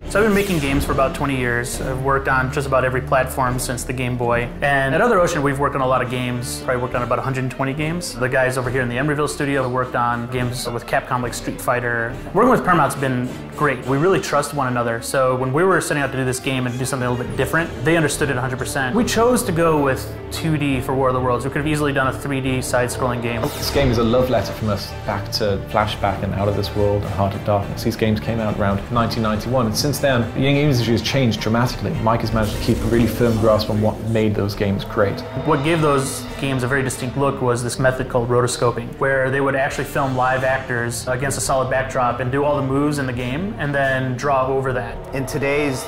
So I've been making games for about 20 years. I've worked on just about every platform since the Game Boy. And at Other Ocean, we've worked on a lot of games. Probably worked on about 120 games. The guys over here in the Emeryville studio have worked on games with Capcom like Street Fighter. Working with Paramount's been great. We really trust one another. So when we were setting out to do this game and do something a little bit different, they understood it 100%. We chose to go with 2D for War of the Worlds. We could have easily done a 3D side-scrolling game. This game is a love letter from us back to Flashback and Out of This World and Heart of Darkness. These games came out around 1991, and since then, the gaming industry has changed dramatically. Mike has managed to keep a really firm grasp on what made those games great. What gave those games a very distinct look was this method called rotoscoping, where they would actually film live actors against a solid backdrop and do all the moves in the game and then draw over that. In today's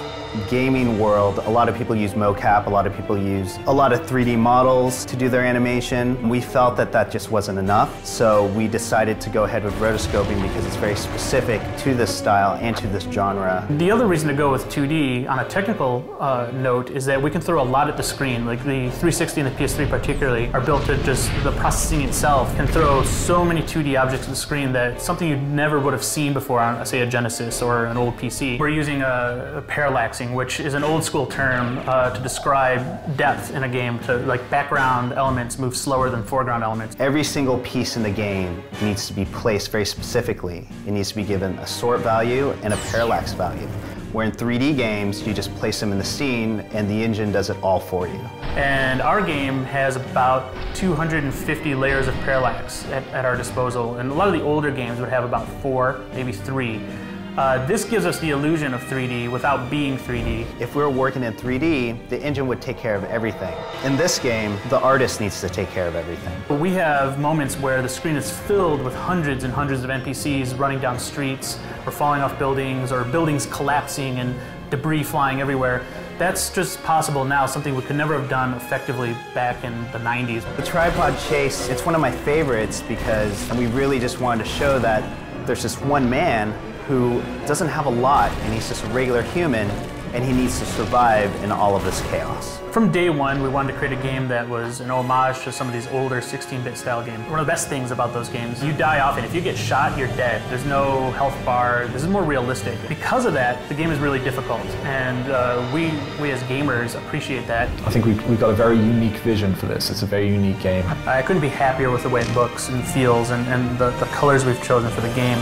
gaming world, a lot of people use mocap, a lot of people use a lot of 3D models to do their animation. We felt that that just wasn't enough, so we decided to go ahead with rotoscoping because it's very specific to this style and to this genre. The other reason to go with 2D on a technical note is that we can throw a lot at the screen. Like the 360 and the PS3 particularly are built to just, the processing itself can throw so many 2D objects at the screen that something you never would have seen before on, say, a Genesis or an old PC. We're using a parallax, which is an old school term to describe depth in a game, to like background elements move slower than foreground elements. Every single piece in the game needs to be placed very specifically. It needs to be given a sort value and a parallax value. Where in 3D games, you just place them in the scene and the engine does it all for you. And our game has about 250 layers of parallax at our disposal, and a lot of the older games would have about 4, maybe 3. This gives us the illusion of 3D without being 3D. If we were working in 3D, the engine would take care of everything. In this game, the artist needs to take care of everything. We have moments where the screen is filled with hundreds and hundreds of NPCs running down streets, or falling off buildings, or buildings collapsing and debris flying everywhere. That's just possible now, something we could never have done effectively back in the 90s. The Tripod Chase, it's one of my favorites because we really just wanted to show that there's just one man who doesn't have a lot, and he's just a regular human, and he needs to survive in all of this chaos. From day one, we wanted to create a game that was an homage to some of these older 16-bit style games. One of the best things about those games, you die often. If you get shot, you're dead. There's no health bar. This is more realistic. Because of that, the game is really difficult, and we as gamers appreciate that. I think we've got a very unique vision for this. It's a very unique game. I couldn't be happier with the way it looks and feels and the colors we've chosen for the game.